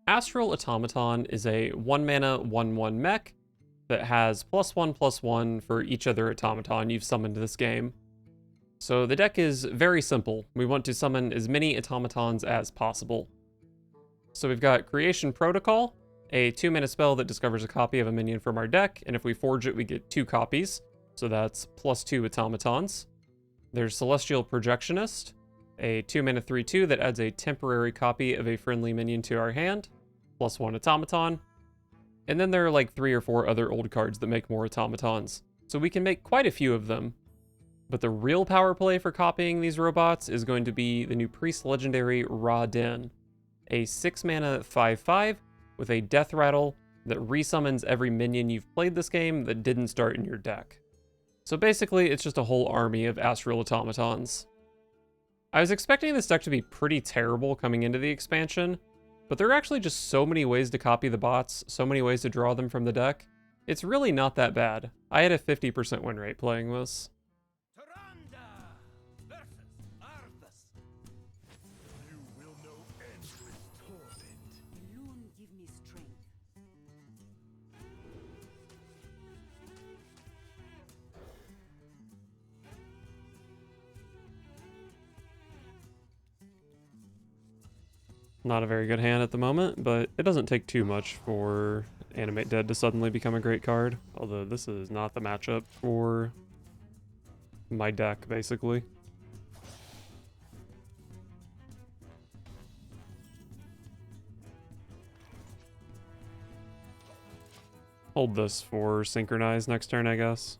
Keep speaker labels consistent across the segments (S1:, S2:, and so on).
S1: Astral Automaton is a 1 mana 1/1 mech that has +1/+1 for each other automaton you've summoned this game. So the deck is very simple. We want to summon as many automatons as possible. So we've got Creation Protocol, a 2 mana spell that discovers a copy of a minion from our deck, and if we forge it, we get 2 copies. So that's +2 automatons. There's Celestial Projectionist, a 2 mana 3/2 that adds a temporary copy of a friendly minion to our hand, +1 automaton. And then there are like 3 or 4 other old cards that make more automatons. So we can make quite a few of them. But the real power play for copying these robots is going to be the new Priest Legendary Ra Din, a 6 mana 5/5 with a death rattle that resummons every minion you've played this game that didn't start in your deck. So basically, it's just a whole army of Astral Automatons. I was expecting this deck to be pretty terrible coming into the expansion, but there are actually just so many ways to copy the bots, so many ways to draw them from the deck. It's really not that bad. I had a 50% win rate playing this. Not a very good hand at the moment, but it doesn't take too much for Animate Dead to suddenly become a great card. Although this is not the matchup for my deck, basically. Hold this for Synchronize next turn, I guess.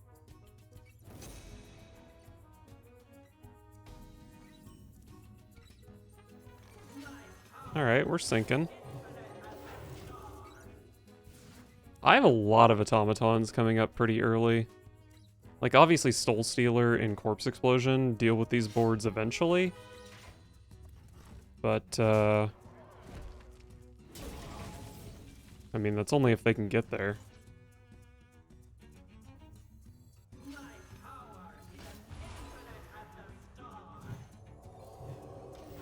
S1: Alright, we're sinking. I have a lot of automatons coming up pretty early. Like, obviously Soul Stealer and Corpse Explosion deal with these boards eventually. But, I mean, that's only if they can get there.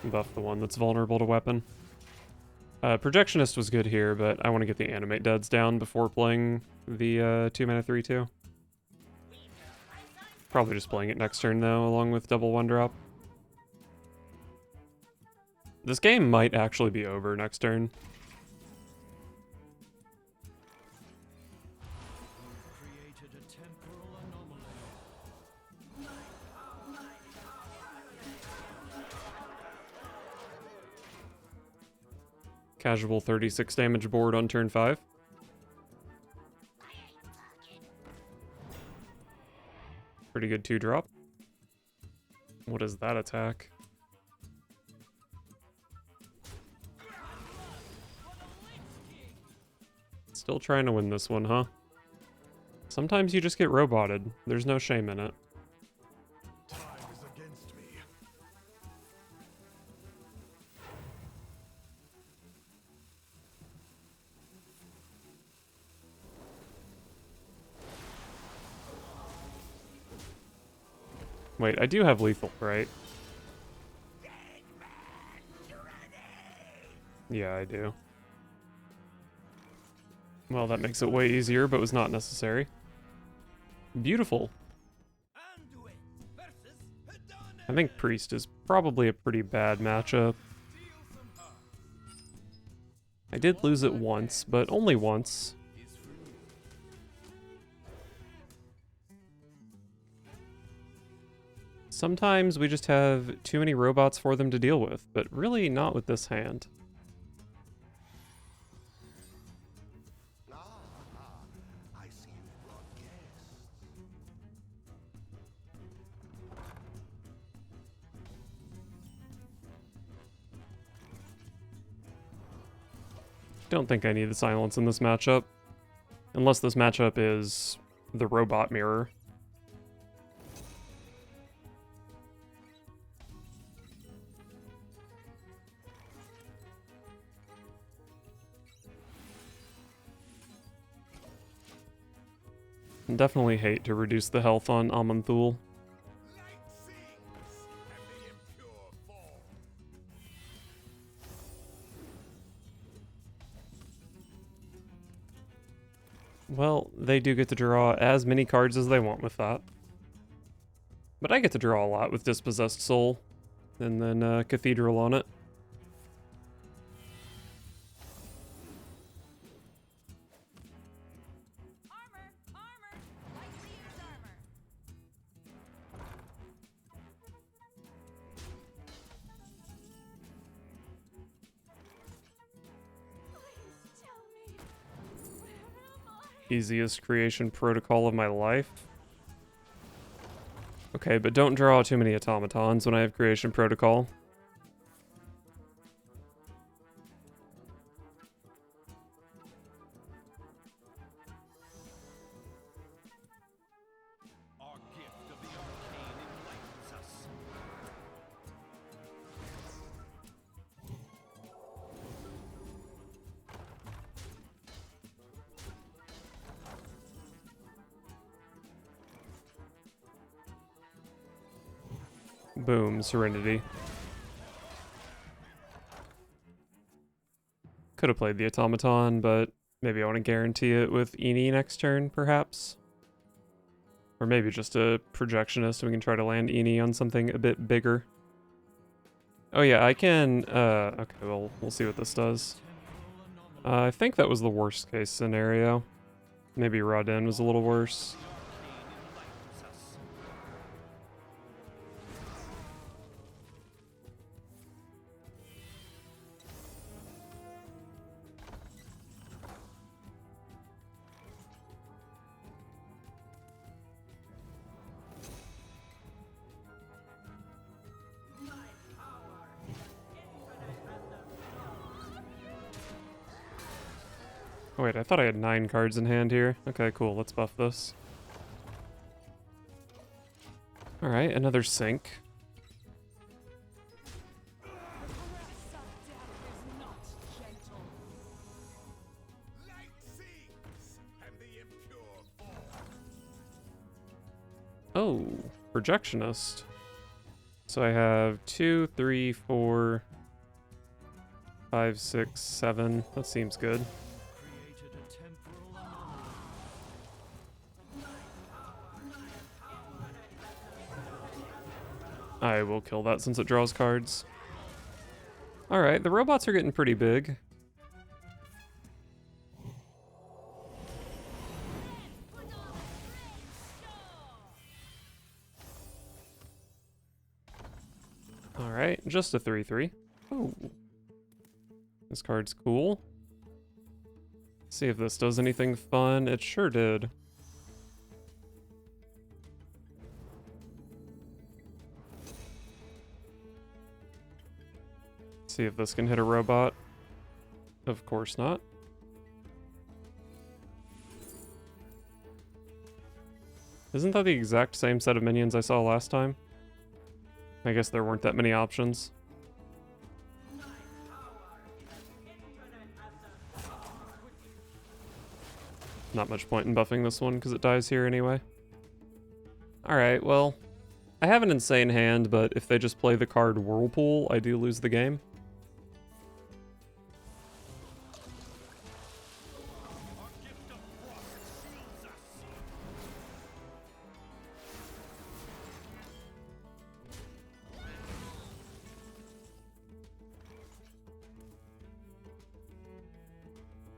S1: Buff the one that's vulnerable to weapon. Projectionist was good here, but I want to get the Animate Deads down before playing the 2 mana 3/2. Probably just playing it next turn though, along with double 1-drop. This game might actually be over next turn. Casual 36 damage board on turn 5. Pretty good 2-drop. What is that attack? Still trying to win this one, huh? Sometimes you just get roboted. There's no shame in it. Wait, I do have lethal, right? Yeah, I do. Well, that makes it way easier, but was not necessary. Beautiful. I think Priest is probably a pretty bad matchup. I did lose it once, but only once. Sometimes we just have too many robots for them to deal with, but really not with this hand. Don't think I need the silence in this matchup. Unless this matchup is the robot mirror. Definitely hate to reduce the health on Aman'Thul. Well, they do get to draw as many cards as they want with that. But I get to draw a lot with Dispossessed Soul, and then Cathedral on it. Easiest creation protocol of my life. Okay, but don't draw too many automatons when I have creation protocol.
S2: Our gift of the arcane enlightens us.
S1: Boom, Serenity. Could have played the automaton, but maybe I want to guarantee it with Eni next turn, perhaps. Or maybe just a projectionist and we can try to land Eni on something a bit bigger. Oh yeah, I can, okay, well, we'll see what this does. I think that was the worst case scenario. Maybe Rodin was a little worse. Oh wait, I thought I had 9 cards in hand here. Okay, cool, let's buff this. Alright, another sync. Oh, projectionist. So I have 2, 3, 4, 5, 6, 7. That seems good. I will kill that since it draws cards. Alright, the robots are getting pretty big. Alright, just a 3/3. Oh. This card's cool. See if this does anything fun. It sure did. See if this can hit a robot. Of course not. Isn't that the exact same set of minions I saw last time? I guess there weren't that many options. Not much point in buffing this one because it dies here anyway. Alright, well, I have an insane hand, but if they just play the card Whirlpool, I do lose the game.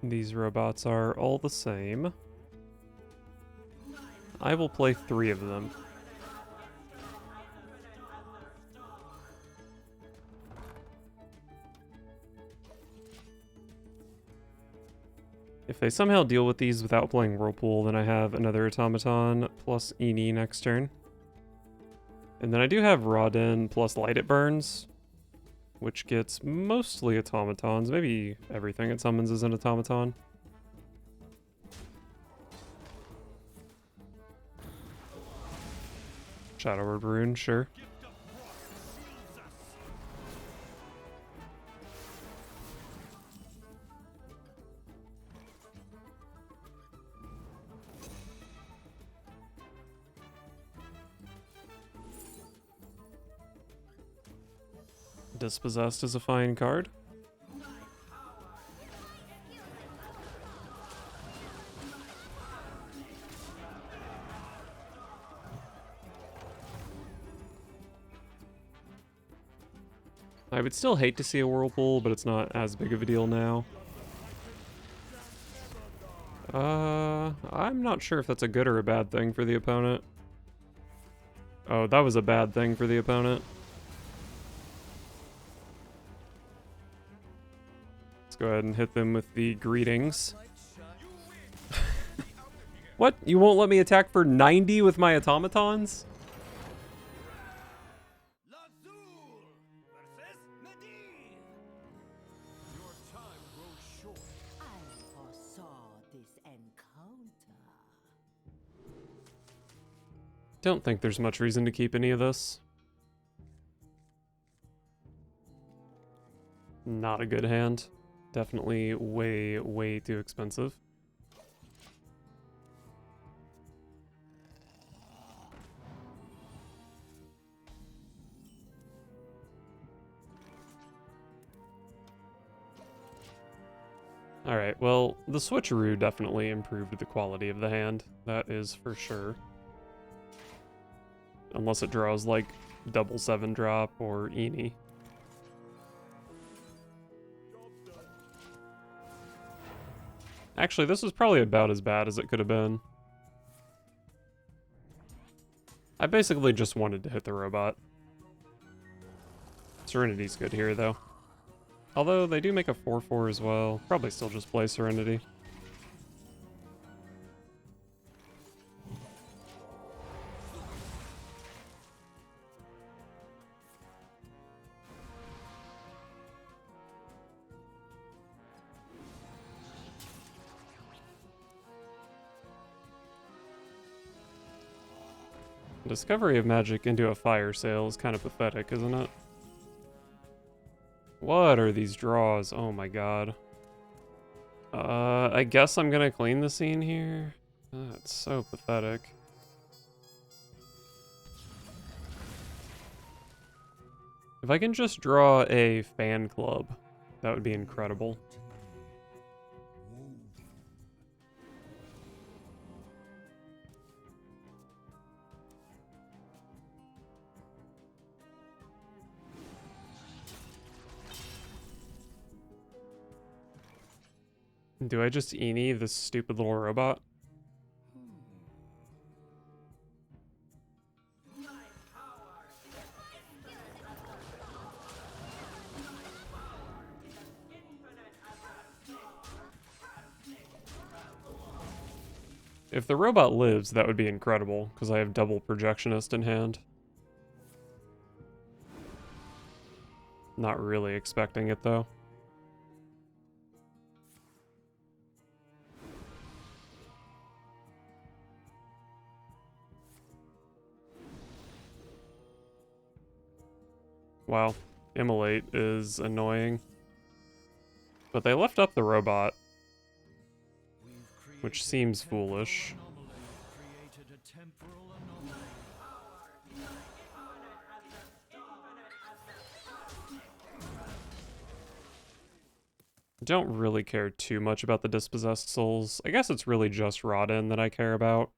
S1: These robots are all the same. I will play 3 of them. If they somehow deal with these without playing Whirlpool, then I have another automaton plus Eni next turn. And then I do have Rodin plus Light It Burns, which gets mostly automatons. Maybe everything it summons is an automaton. Shadow Word Rune, sure. Dispossessed is a fine card. I would still hate to see a Whirlpool, but it's not as big of a deal now. I'm not sure if that's a good or a bad thing for the opponent. Oh, that was a bad thing for the opponent. Let's go ahead and hit them with the greetings. What? You won't let me attack for 90 with my automatons?
S2: Your time grows short.
S3: I foresaw this encounter.
S1: Don't think there's much reason to keep any of this. Not a good hand. Definitely way, way too expensive. Alright, well, the switcheroo definitely improved the quality of the hand. That is for sure. Unless it draws like double 7-drop or Eenie. Actually, this was probably about as bad as it could have been. I basically just wanted to hit the robot. Serenity's good here, though. Although, they do make a 4/4 as well. Probably still just play Serenity. Discovery of magic into a fire sale is kind of pathetic, isn't it? What are these draws? Oh my god. I guess I'm gonna clean the scene here. That's so pathetic. If I can just draw a fan club, that would be incredible. Do I just Eenie this stupid little robot? If the robot lives, that would be incredible, because I have double Projectionist in hand. Not really expecting it, though. Wow, Immolate is annoying. But they left up the robot, which seems foolish.
S2: Created a temporal anomaly.
S1: Don't really care too much about the dispossessed souls. I guess it's really just Rodin that I care about.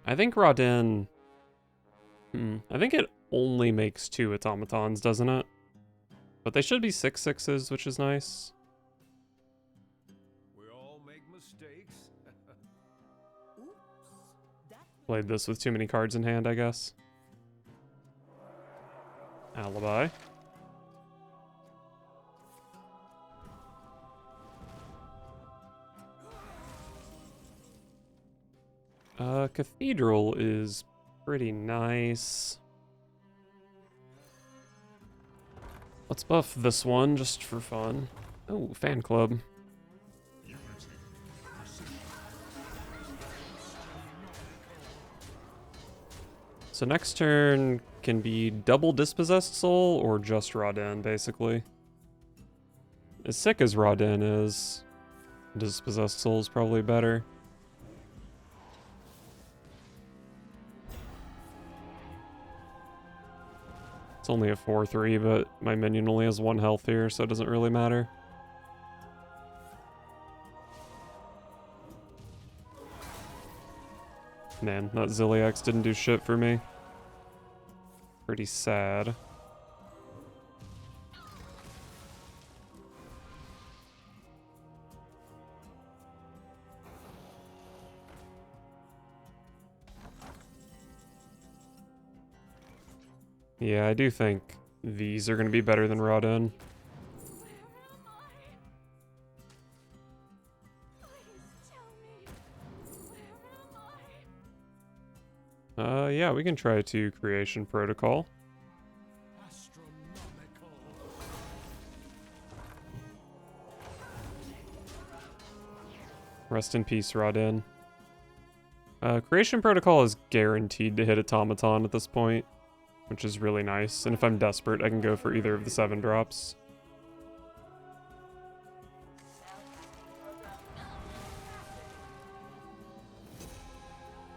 S1: I think Rodin... I think it only makes 2 automatons, doesn't it? But they should be 6/6s, which is nice.
S2: We all make mistakes.
S3: Oops. That
S1: Played this with too many cards in hand, I guess. Alibi. Cathedral is pretty nice. Let's buff this one just for fun. Oh, fan club. So next turn can be double dispossessed soul or just Rodin, basically. As sick as Rodin is, dispossessed soul is probably better. It's only a 4/3, but my minion only has 1 health here, so it doesn't really matter. Man, that Ziliax didn't do shit for me. Pretty sad. Yeah, I do think these are going to be better than Rodin. Yeah, we can try to Creation Protocol.
S2: Astronomical.
S1: Rest in peace, Rodin. Creation Protocol is guaranteed to hit Automaton at this point, which is really nice. And if I'm desperate, I can go for either of the 7 drops.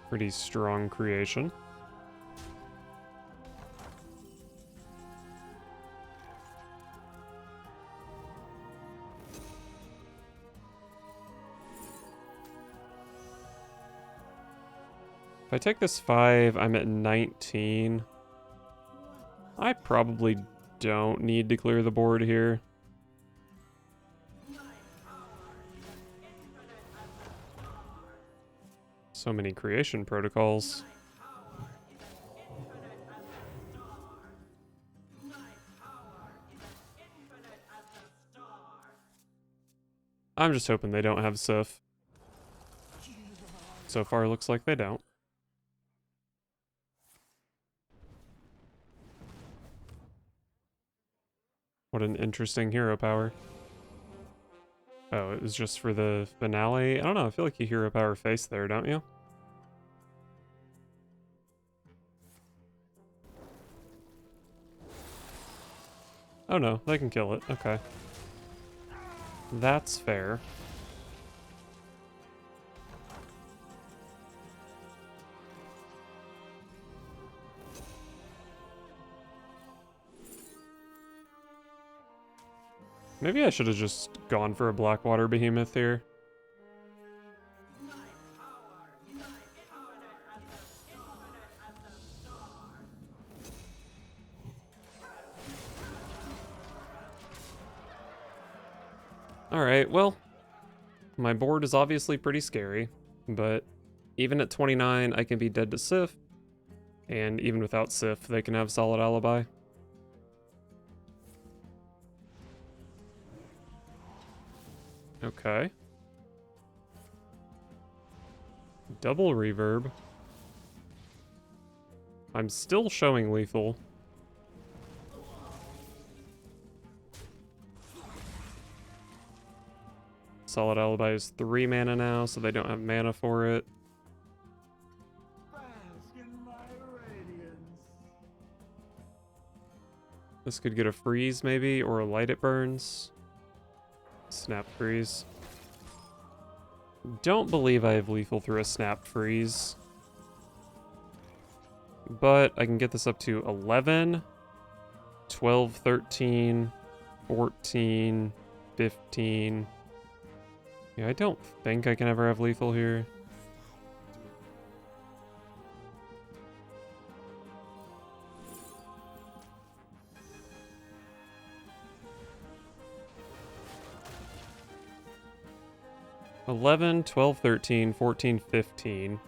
S1: Pretty strong creation. If I take this 5, I'm at 19. I probably don't need to clear the board here. So many creation protocols. I'm just hoping they don't have Sif. So far, looks like they don't. What an interesting hero power. Oh, it was just for the finale? I don't know, I feel like you hero power face there, don't you? Oh no, they can kill it. Okay. That's fair. Maybe I should have just gone for a Blackwater Behemoth here. Alright, well, my board is obviously pretty scary, but even at 29, I can be dead to Sif, and even without Sif, they can have solid alibi. Okay. Double reverb. I'm still showing lethal. Solid alibi is 3 mana now, so they don't have mana for it.
S2: Bask in my radiance.
S1: This could get a freeze maybe, or a light it burns. Snap freeze. Don't believe I have lethal through a snap freeze. But I can get this up to 11, 12, 13, 14, 15. Yeah, I don't think I can ever have lethal here. "11, 12, 13, 14, 15,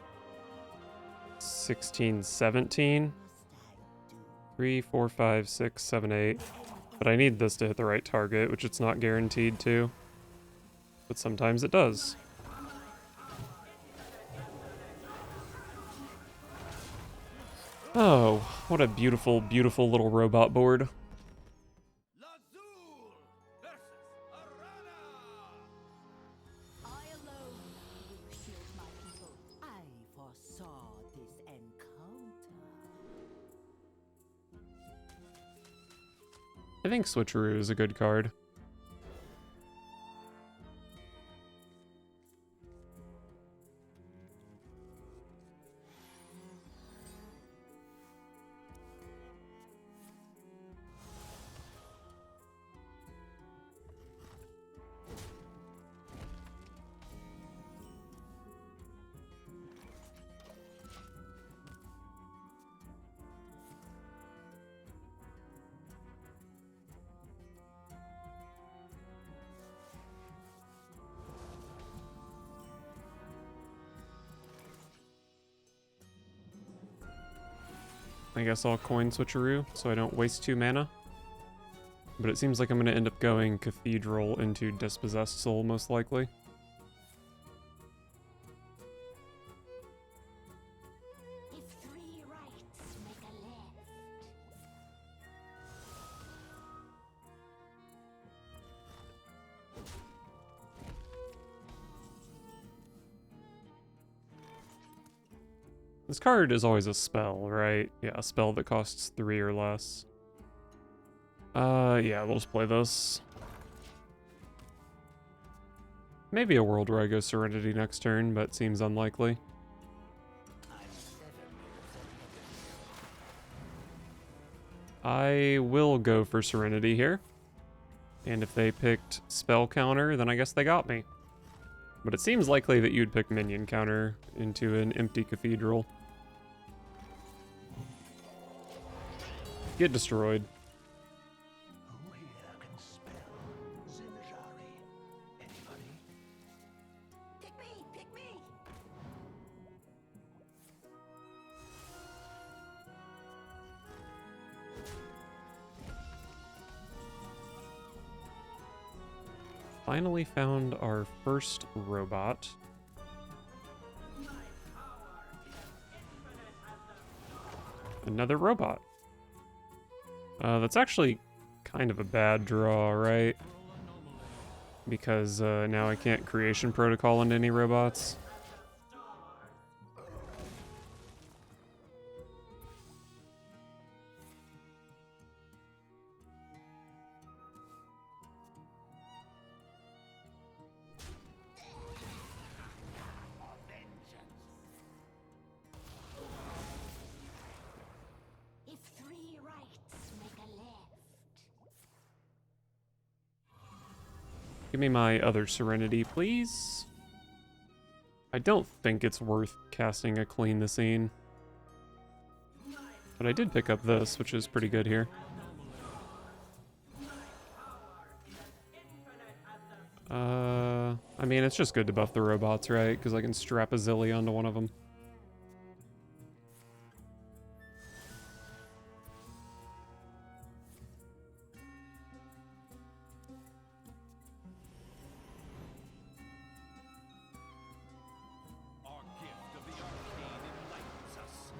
S1: 16, 17, 3, 4, 5, 6, 7, 8. But I need this to hit the right target, which it's not guaranteed to. But sometimes it does. Oh, what a beautiful, beautiful little robot board.
S2: Lazul versus Arana.
S3: I alone will shield my people. I foresaw this encounter.
S1: I think Switcheroo is a good card. I guess I'll coin switcheroo so I don't waste 2 mana. But it seems like I'm going to end up going Cathedral into Dispossessed Soul, most likely.
S3: If 3 rights make a left.
S1: This card is always a spell, right? Yeah, a spell that costs 3 or less. Yeah, we'll just play this. Maybe a world where I go Serenity next turn, but seems unlikely. I will go for Serenity here. And if they picked Spell Counter, then I guess they got me. But it seems likely that you'd pick Minion Counter into an empty Cathedral. Get destroyed.
S2: Who here can spell Zinjari? Anybody?
S3: Pick me! Pick me!
S1: Finally found our first robot. Another robot. That's actually kind of a bad draw, right? Because now I can't Creation Protocol into any robots.
S3: If 3 rights make a left.
S1: Give me my other Serenity, please. I don't think it's worth casting a Clean the Scene. But I did pick up this, which is pretty good here. I mean, it's just good to buff the robots, right? Because I can strap a Zilly onto one of them.
S2: Our gift of the arcane enlightens us.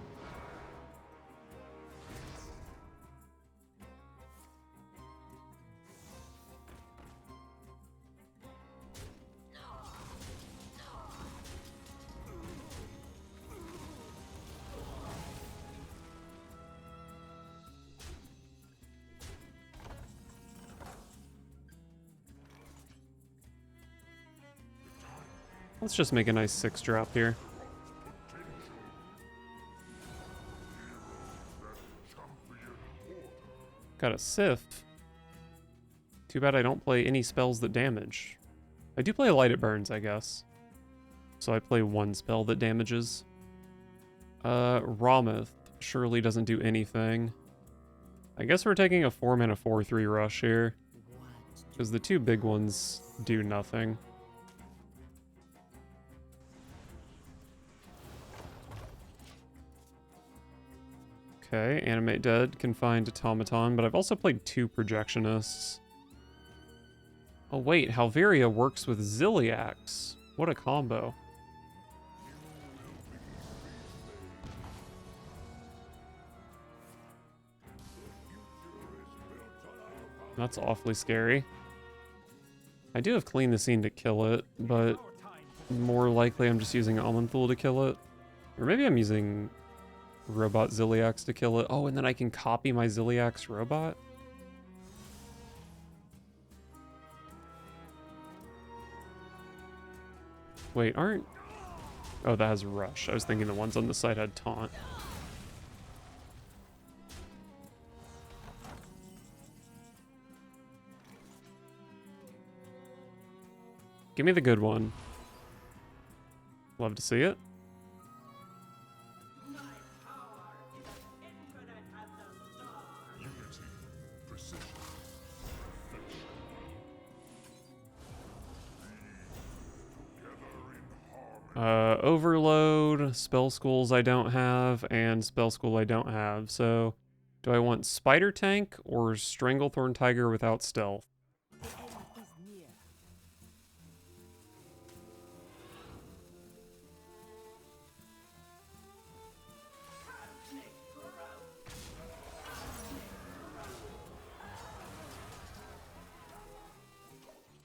S1: Let's just make a nice 6-drop here. Got a Sif. Too bad I don't play any spells that damage. I do play Light It Burns, I guess. So I play 1 spell that damages. Rameth surely doesn't do anything. I guess we're taking a 4-mana 4/3 rush here. Because the 2 big ones do nothing. Okay, Animate Dead, Confined Automaton, but I've also played 2 Projectionists. Oh wait, Halveria works with Ziliax. What a combo. That's awfully scary. I do have Clean the Scene to kill it, but more likely I'm just using Aman'Thul to kill it. Or maybe I'm using Robot Ziliax to kill it. Oh, and then I can copy my Ziliax robot? Wait, aren't... Oh, that has Rush. I was thinking the ones on the side had Taunt. Give me the good one. Love to see it. Overload, Spell Schools I don't have, and Spell School I don't have. So, do I want Spider Tank or Stranglethorn Tiger without stealth?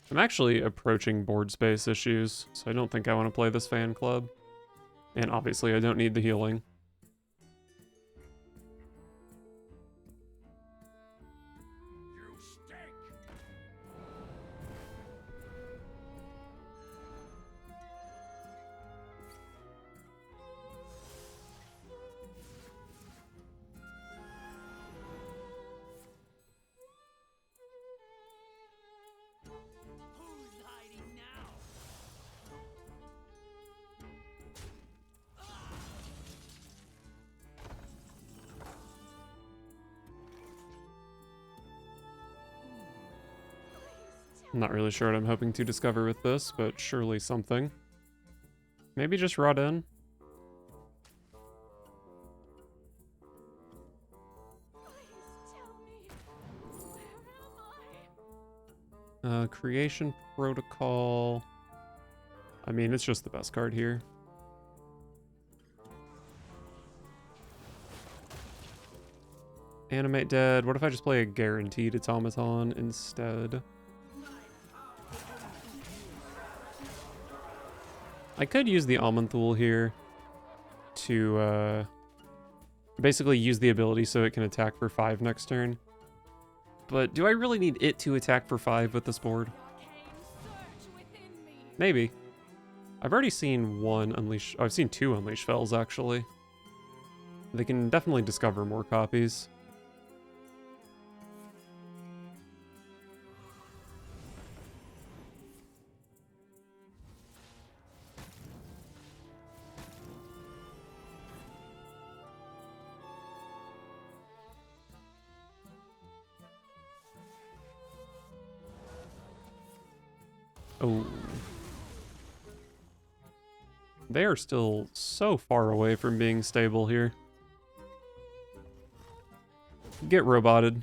S1: I'm actually approaching board space issues, so I don't think I want to play this fan club. And obviously I don't need the healing.
S2: You stink. Who's hiding now?
S1: I'm not really sure what I'm hoping to discover with this, but surely something. Maybe just rot in? Creation Protocol. I mean, it's just the best card here. Animate Dead. What if I just play a guaranteed automaton instead? I could use the Aman'Thul here to basically use the ability so it can attack for 5 next turn. But do I really need it to attack for 5 with this board? Maybe. I've already seen one Unleash... Oh, I've seen 2 Unleash Fells, actually. They can definitely discover more copies. Oh. They are still so far away from being stable here. Get roboted.